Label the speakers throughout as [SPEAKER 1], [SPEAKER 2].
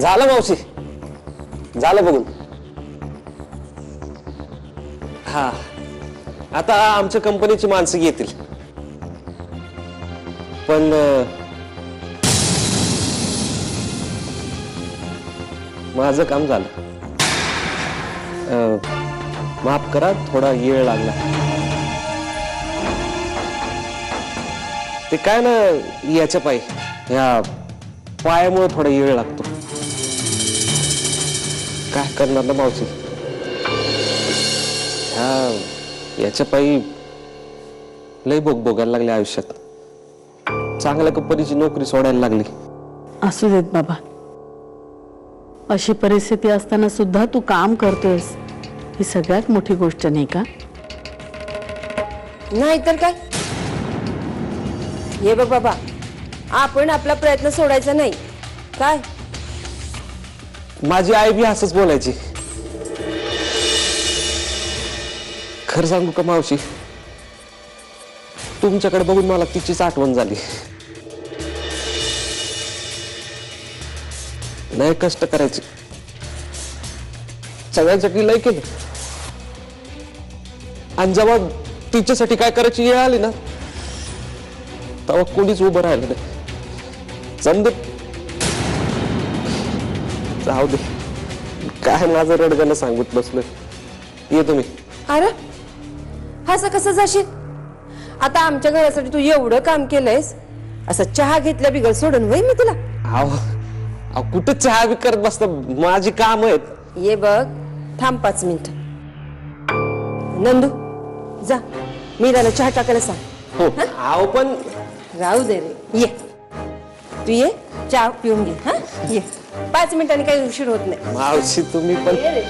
[SPEAKER 1] झालं मावशी, झालं बघून. हा, आता आमच्या कंपनीची माणसं येतील, पण माझं काम झालं. माफ करा, थोडा वेळ लागला. ते काय ना, याच्या पायी या पायामुळे थोडा वेळ लागतो. काय करणार ना मावशी, याच्या पायी लय भोगायला लागले आयुष्यात. चांगल्या कंपनीची नोकरी सोडायला लागली.
[SPEAKER 2] असू देत बाबा, अशी परिस्थिती असताना सुद्धा तू काम करतोयस, ही सगळ्यात मोठी गोष्ट नाही का?
[SPEAKER 3] नाही तर काय. हे बघ बाबा, आपण आपला प्रयत्न सोडायचा नाही काय.
[SPEAKER 1] माझी आई बी असंच बोलायची. खरं सांगू का मावशी, तुमच्याकडे बघून मला तिचीच आठवण झाली. नाही कष्ट करायचे, सगळ्यांसाठी लय केलं, आणि जेव्हा तिच्यासाठी काय करायची वेळ आली ना, तेव्हा कोणीच उभं राहिलं नाही. समज जाऊ दे, काय माझं रडगाणं सांगत बसलोय. येतो मी.
[SPEAKER 3] अरे असं कसं जाशील? आता आमच्या घरासाठी तू एवढं काम केलंयस, असं चहा घेतल्या बिगर सोडून होय मी तुला?
[SPEAKER 1] अहो कुठं चहा बी करत बसता, माझी काम आहेत.
[SPEAKER 3] ये बघ, थांब 5 मिनिट. नंदू जा, मीराला चहा टाकायला सांग.
[SPEAKER 1] हो. अहो पण
[SPEAKER 3] राहू दे रे, ये तू ये, चहा पिऊन घे. हा ये, 5 मिनिटांनी काही उशीर होत नाही.
[SPEAKER 1] मावशी तुम्ही पण.
[SPEAKER 3] ये रे.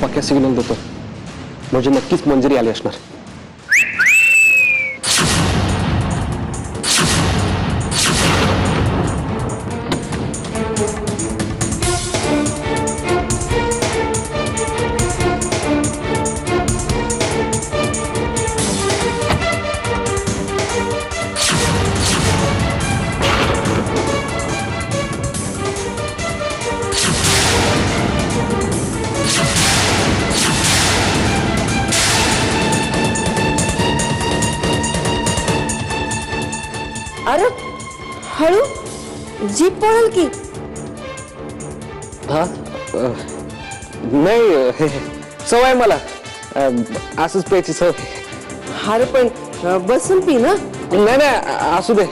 [SPEAKER 1] पक्या सिग्नल देतो, म्हणजे नक्कीच मंजुरी आली असणार.
[SPEAKER 3] अरे हळू, जीप पळेल की.
[SPEAKER 1] हा, नाही सवय मला, असंच प्यायची सवय.
[SPEAKER 3] अरे पण बसून पी ना.
[SPEAKER 1] नाही नाही, असू दे.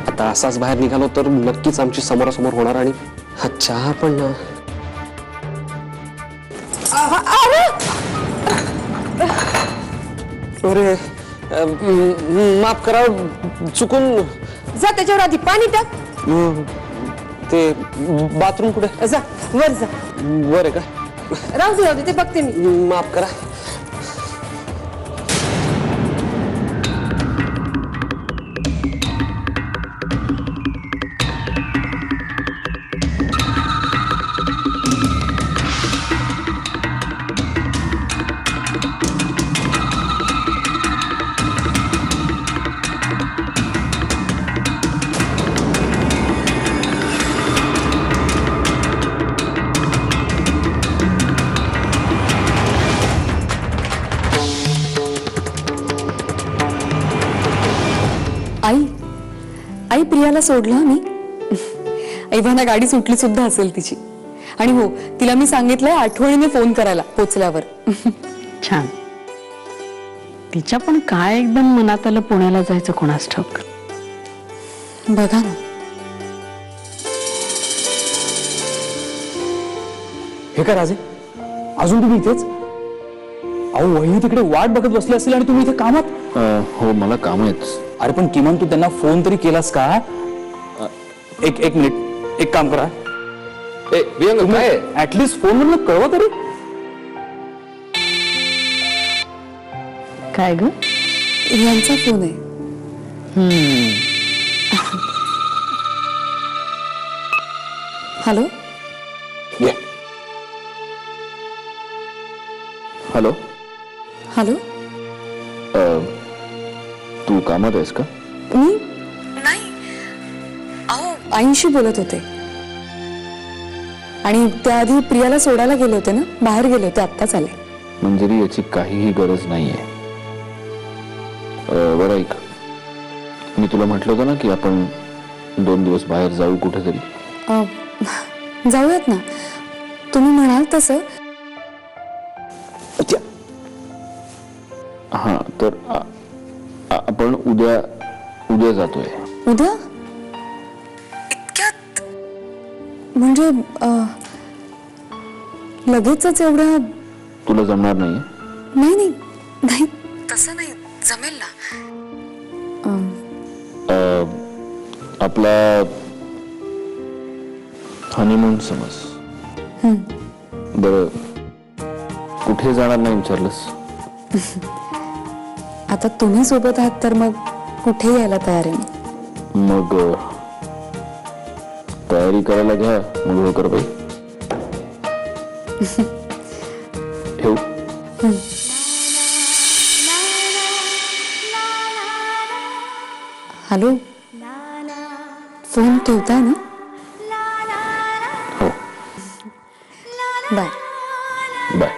[SPEAKER 1] आता असाच बाहेर निघालो तर नक्कीच आमची समोरासमोर होणार, आणि हा चहा पण. अरे माफ करा, चुकून.
[SPEAKER 3] जा, त्याच्यावर आधी पाणी टाक.
[SPEAKER 1] ते बाथरूम कुठे?
[SPEAKER 3] जा वर जा.
[SPEAKER 1] वर आहे का?
[SPEAKER 3] राहू दे ते बघते मी.
[SPEAKER 1] माफ करा.
[SPEAKER 4] आई प्रियाला सोडलं मी. एव्हाना गाडी सुटली सुद्धा असेल तिची. आणि हो, तिला मी सांगितलंय आठवणीने फोन करायला पोचल्यावर.
[SPEAKER 2] छान. तिच्या पण काय एकदम मनात आलं पुण्याला जायचं कोणास ठाऊक.
[SPEAKER 4] बघा ना.
[SPEAKER 5] हे काय राजे, अजून तुम्ही इथेच? अहो वहिनी तिकडे वाट बघत बसली असेल आणि तुम्ही इथे कामात.
[SPEAKER 1] हो मला काम आहेत.
[SPEAKER 5] अरे पण किमान तू त्यांना फोन तरी केलास का? एक मिनिट, एक काम करा,
[SPEAKER 1] ए विहंग काय
[SPEAKER 5] ऍटलीस्ट फोन वरून कळवा तरी.
[SPEAKER 2] काय ग?
[SPEAKER 4] यांचा फोन आहे. हॅलो.
[SPEAKER 1] ये. हॅलो.
[SPEAKER 4] हॅलो.
[SPEAKER 1] तू कामात आहेस का?
[SPEAKER 4] मी नाही, अहो आईंशी बोलत होते. आणि त्याआधी प्रियाला सोडायला गेले होते ना, बाहेर गेले होते, आत्ताच आले.
[SPEAKER 1] मंजिरी याची काहीही गरज नाहीये. बरं ऐक, मी तुला म्हटलं होतं ना की आपण 2 दिवस बाहेर जाऊ कुठेतरी.
[SPEAKER 4] जाऊयात ना, तुम्ही म्हणाल तसं.
[SPEAKER 1] हा तर आपण उद्या जातोय.
[SPEAKER 4] उद्या? इतक्यात? म्हणजे लगेचच एवढ्या?
[SPEAKER 1] तुला जमणार नाहीये?
[SPEAKER 4] नाही नाही नाही, तसं नाही, जमेल ना.
[SPEAKER 1] आपला हनीमून समज. बरं कुठे जाणार नाही विचारलंस?
[SPEAKER 4] आता तुम्ही सोबत आहात तर मग कुठे यायला तयार आहे.
[SPEAKER 1] मग तयारी करायला घ्या, मग हो कर बाई. ठेवू?
[SPEAKER 4] हॅलो. फोन ठेवताय ना?
[SPEAKER 1] हो.
[SPEAKER 4] बाय.
[SPEAKER 1] बाय.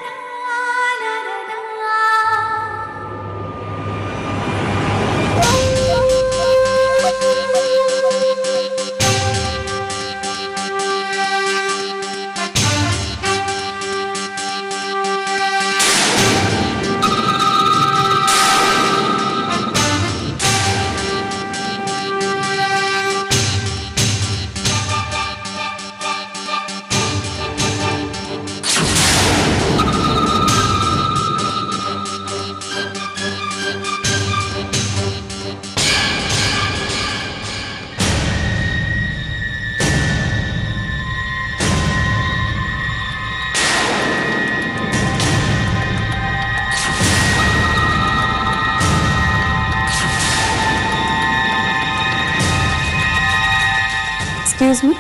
[SPEAKER 4] Excuse me.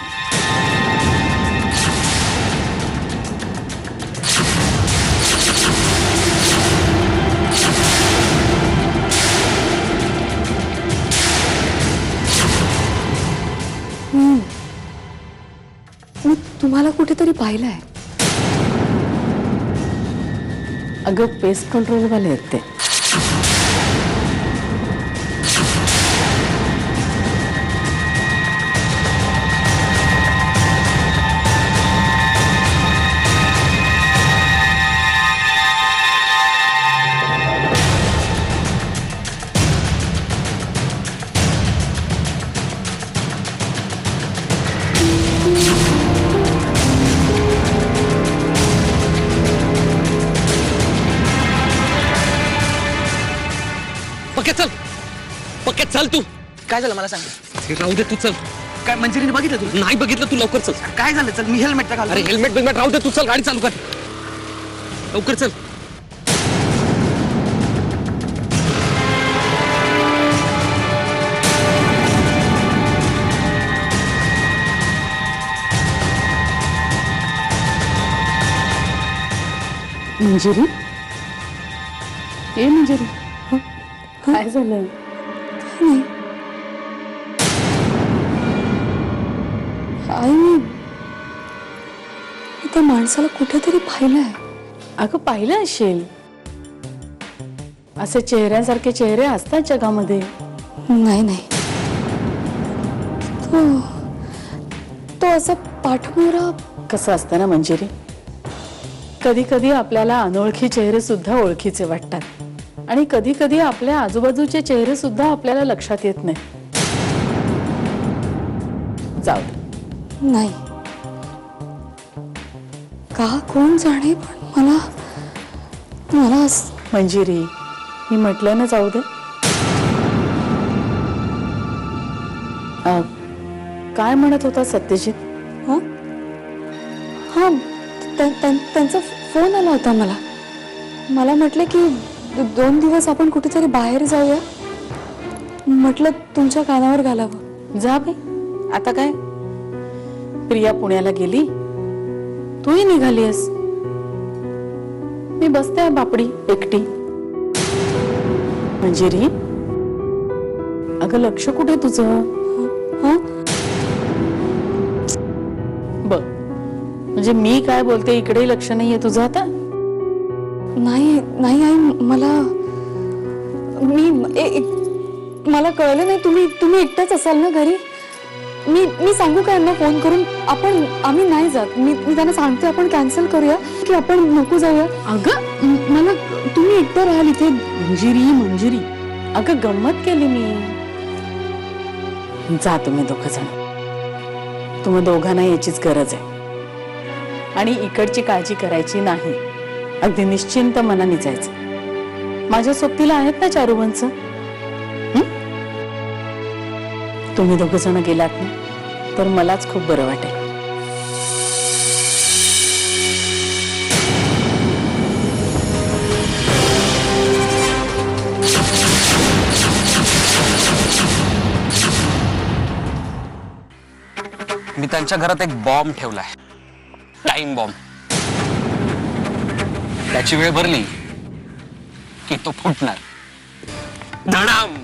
[SPEAKER 4] मी तुम्हाला कुठेतरी पाहिलंय.
[SPEAKER 2] अगं पेस्ट कंट्रोल वाले आहेत ते.
[SPEAKER 6] पक्के चल तू.
[SPEAKER 7] काय झालं मला सांग.
[SPEAKER 6] राहू दे तू, चल.
[SPEAKER 7] काय मंजिरीने बघितलं तू?
[SPEAKER 6] नाही बघितलं तू, लवकर चल.
[SPEAKER 7] काय झालं? चल, मी हेल्मेट घालतो.
[SPEAKER 6] अरे हेल्मेट बिल्मेट राहू दे, तू चल, गाडी चालू कर लवकर, चल.
[SPEAKER 2] मंजिरी, ए मंजिरी, काय झालं?
[SPEAKER 4] आई, मी त्या माणसाला कुठेतरी पाहिलंय.
[SPEAKER 2] अगं पाहिलं असेल, असे चेहऱ्यासारखे चेहरे असतात जगामध्ये.
[SPEAKER 4] नाही नाही, तो असा पाठमोरा
[SPEAKER 2] कसं असतं ना मंजिरी, कधी कधी आपल्याला अनोळखी चेहरे सुद्धा ओळखीचे वाटतात आणि कधी कधी आपल्या आजूबाजूचे चेहरे सुद्धा आपल्याला लक्षात येत नाही. जाऊ दे.
[SPEAKER 4] नाही का कोण जाणे, पण मला
[SPEAKER 2] मंजिरी, मी म्हटलं ना जाऊ दे. काय म्हणत होता सत्यजित?
[SPEAKER 4] हा त्यांचा फोन आला होता मला म्हटले की 2 दिवस आपण कुठेतरी बाहेर जाऊया. म्हटलं तुमच्या कानावर घालावं.
[SPEAKER 2] जा बाई, आता काय, प्रिया पुण्याला गेली, तूही निघालीस, मी बसते आहे बापडी एकटी. मंजिरी, अगं लक्ष कुठे तुझं?
[SPEAKER 4] हा
[SPEAKER 2] बघ, म्हणजे मी काय बोलते इकडे लक्ष नाहीये तुझं आता?
[SPEAKER 4] नाही आई, मला कळलं नाही. तुम्ही एकटाच असाल ना घरी? मी सांगू का यांना फोन करून? आम्ही नाही जात. मी त्यांना सांगते आपण कॅन्सल करूया की आपण नको जाऊया.
[SPEAKER 2] अगं मला तुम्ही एकटं राहाल इथे. मंजिरी, अगं गंमत केली मी. जा तुम्ही दोघं जण, तुम्ही दोघांना याचीच गरज आहे आणि इकडची काळजी करायची नाही. अगदी निश्चिंत मनाने जायचं. माझ्या सोबतीला आहेत ना चारुवंश. तुम्ही दोघं जण गेलात ना तर मलाच खूप बरं वाटेल.
[SPEAKER 6] मी त्यांच्या घरात एक बॉम्ब ठेवलाय, टाइम बॉम्ब. त्याची वेळ भरली की तो फुटणार. धडाम.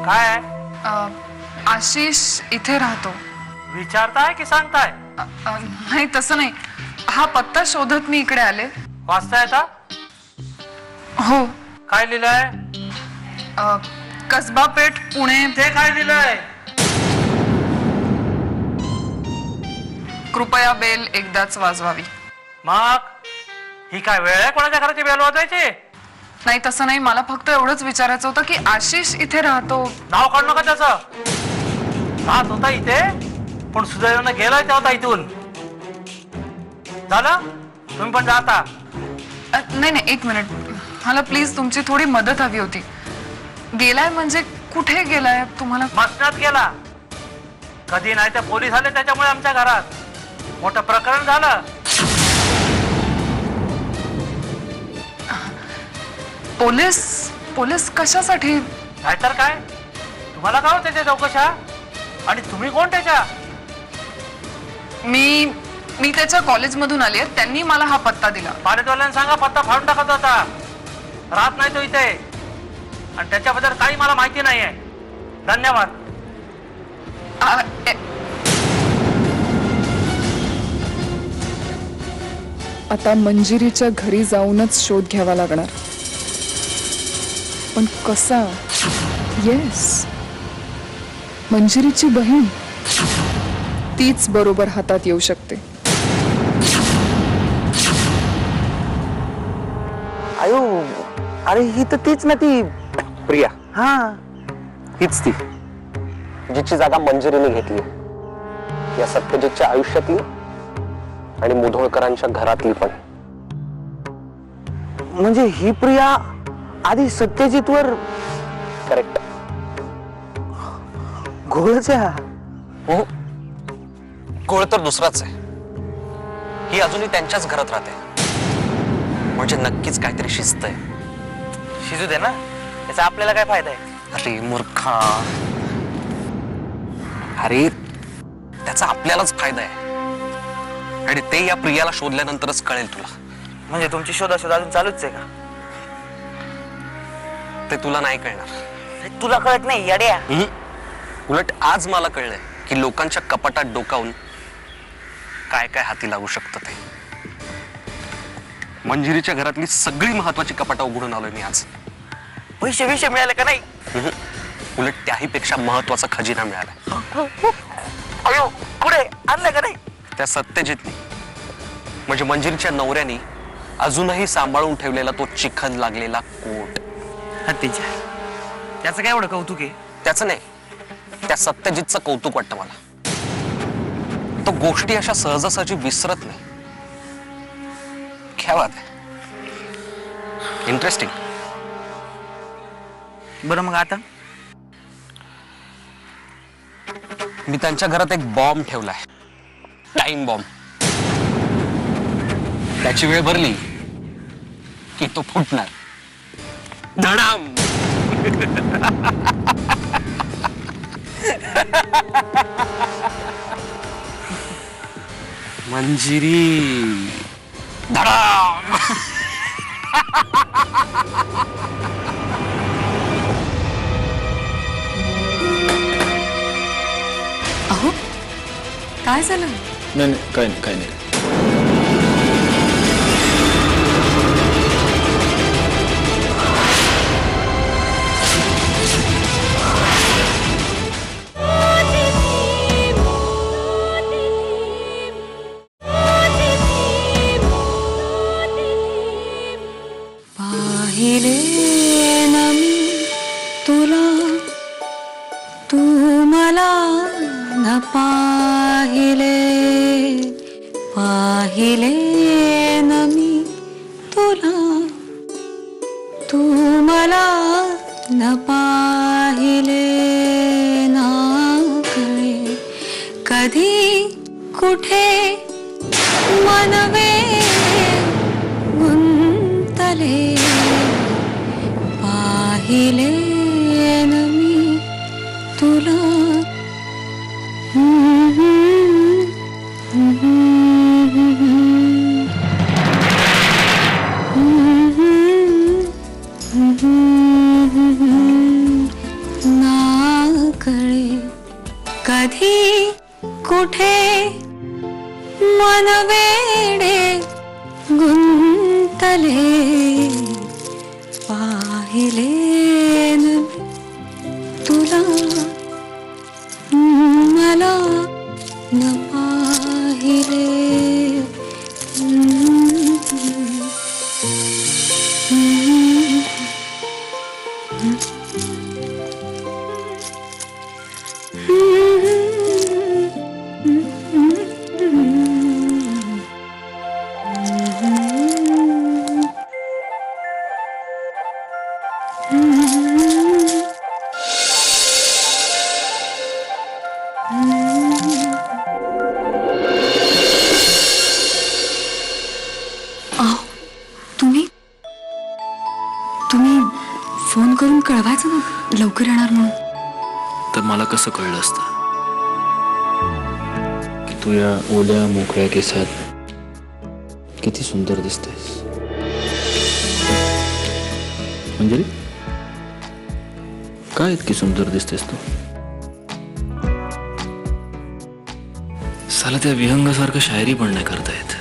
[SPEAKER 8] काय
[SPEAKER 9] आशिष इथे राहतो.
[SPEAKER 8] विचारताय की सांगताय?
[SPEAKER 9] नाही तसं नाही, हा पत्ता शोधत मी इकडे आले.
[SPEAKER 8] वाचता येता?
[SPEAKER 9] हो.
[SPEAKER 8] काय लिहिलंय?
[SPEAKER 9] कसबा पेठ पुणे.
[SPEAKER 8] ते काय लिहिलंय?
[SPEAKER 9] कृपया बेल एकदाच वाजवावी.
[SPEAKER 8] मग ही काय वेळ आहे कोणाच्या घराची बेल वाजवायची?
[SPEAKER 9] नाही तसं नाही, मला फक्त एवढंच विचारायचं होतं की आशिष इथे राहतो.
[SPEAKER 8] नाव काढू नका त्याचं. राहत होता इथे पण सुदैवानं गेलाय तेव्हा इथून. झालं, तुम्ही पण जाता.
[SPEAKER 9] नाही, एक मिनिट, मला प्लीज तुमची थोडी मदत हवी होती. गेलाय म्हणजे कुठे गेलाय? तुम्हाला
[SPEAKER 8] मसनात गेला. कधी नाही तर पोलीस आले त्याच्यामुळे आमच्या घरात मोठं प्रकरण झालं.
[SPEAKER 9] पोलीस कशासाठी?
[SPEAKER 8] नाहीतर काय, तुम्हाला काय त्याच्या चौकशा? आणि तुम्ही कोण त्याच्या?
[SPEAKER 9] मी त्याच्या कॉलेजमधून आली आहे. त्यांनी मला हा पत्ता दिला.
[SPEAKER 8] पालेटवाल्यांना सांगा पत्ता फाडून टाकत होता. राहत नाही तो इथे आणि त्याच्याबद्दल काही मला माहिती नाहीये. धन्यवाद.
[SPEAKER 9] आता मंजिरीच्या घरी जाऊनच शोध घ्यावा लागणार. पण कसा? येस, मंजिरीची बहीण, तीच बरोबर हातात येऊ शकते.
[SPEAKER 1] आयो, अरे ही तर तीच ना ती प्रिया.
[SPEAKER 7] हा
[SPEAKER 1] हीच ती जिची जागा मंजिरीने घेतली या सत्यजितच्या आयुष्यातली आणि मुधोळकरांच्या घरातली पण.
[SPEAKER 7] म्हणजे ही प्रिया आधी सत्यजितवर.
[SPEAKER 1] करेक्ट.
[SPEAKER 7] घोळच आहे हा.
[SPEAKER 6] हो, गोळ तर दुसराच आहे. ही अजूनही त्यांच्याच घरात राहते, म्हणजे नक्कीच काहीतरी शिस्त आहे.
[SPEAKER 7] शिजू दे ना, याचा आपल्याला काय फायदा आहे?
[SPEAKER 6] अरे मूर्खा, अरे त्याचा आपल्यालाच फायदा आहे आणि ते या प्रियाला शोधल्यानंतरच कळेल तुला.
[SPEAKER 7] म्हणजे तुमची शोधाशोध अजून चालूच आहे का?
[SPEAKER 6] ते तुला नाही कळणार.
[SPEAKER 7] अरे तुला कळत नाही येड्या.
[SPEAKER 6] उलट आज मला कळलंय की लोकांच्या कपाटात डोकावून काय काय हाती लागू शकतं ते. मंजिरीच्या घरातली सगळी महत्वाची कपाटं उघडून आलोय मी आज.
[SPEAKER 7] पैसे विषय मिळाले का नाही?
[SPEAKER 6] उलट त्याही पेक्षा महत्वाचा खजिना मिळाला.
[SPEAKER 7] अयो कुठे आणलं का नाही?
[SPEAKER 6] त्या सत्यजितनी म्हणजे मंजिरीच्या नवऱ्यानी अजूनही सांभाळून ठेवलेला तो चिखल लागलेला कोट.
[SPEAKER 7] हत्तीच्या त्याचं काय एवढं कौतुक आहे?
[SPEAKER 6] त्याचं नाही, त्या सत्यजितचं कौतुक वाटतं मला. तो गोष्टी अशा सहजासहजी विसरत नाही. क्या बात आहे, इंटरेस्टिंग.
[SPEAKER 7] बरं मग आता
[SPEAKER 6] मी त्यांच्या घरात एक बॉम्ब ठेवलाय, टाइम बॉम्ब. त्याची वेळ भरली की तो फुटणार. धडाम. मंजिरी धडाम.
[SPEAKER 4] अहो काय झालं?
[SPEAKER 5] नाही नाही, काय नाही, काय नाही.
[SPEAKER 4] पाहिले ना मी तुला, तू मला न पाहिले. पाहिले ना मी तुला, तू मला न पाहिले. ना कळे कधी कुठे मनवे गुंतले. पाहिले ना मी तुला. ना कळे कधी कुठे मन वेडे गुंतले. पाहिले न तुला, मला न पाहिले. तुम्ही फोन करून कळवायचं ना लवकर येणार म्हणून.
[SPEAKER 5] तर मला कसं कळलं असतं की तू या ओल्या मोकळ्या केसात किती सुंदर दिसतेस. मंजिरी, काय इतकी सुंदर दिसतेस तू? साला त्या विहंगासारखं शायरी पण नाही करता येत,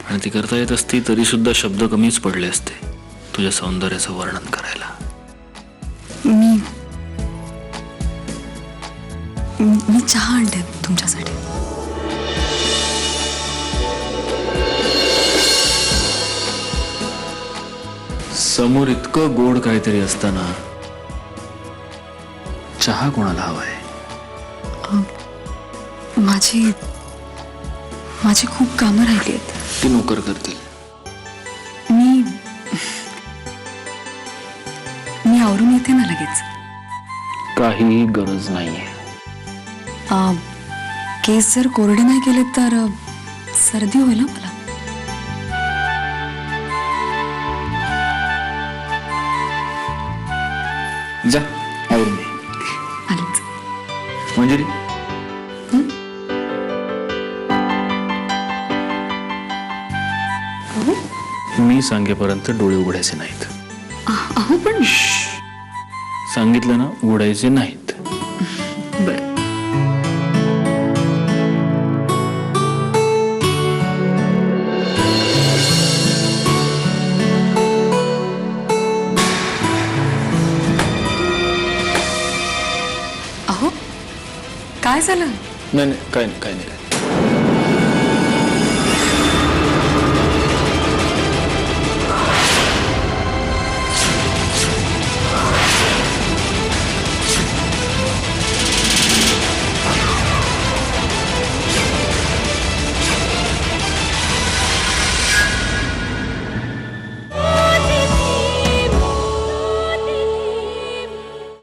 [SPEAKER 5] आणि ती करता येत असती तरी सुद्धा शब्द कमीच पडले असते तुझ्या सौंदर्याचं वर्णन करायला.
[SPEAKER 4] मी चहा आणते तुमच्यासाठी.
[SPEAKER 5] समोर इतकं गोड काहीतरी असताना चहा कोणाला हवाय?
[SPEAKER 4] माझी खूप कामं राहिली आहेत.
[SPEAKER 5] ती नोकर करतील.
[SPEAKER 4] मी आवरून येते ना लगेच.
[SPEAKER 5] काही गरज नाहीये.
[SPEAKER 4] केस जर कोरडे नाही केले तर सर्दी होईल मला.
[SPEAKER 5] जा आवरून घे.
[SPEAKER 4] आलेच.
[SPEAKER 5] मंजिरी मी सांगेपर्यंत डोळे उघडायचे नाहीत.
[SPEAKER 4] अहो पण
[SPEAKER 5] सांगितलं ना, उघडायचे नाहीत.
[SPEAKER 4] बरं. अहो काय झालं?
[SPEAKER 5] नाही नाही, काय नाही, काय नाही.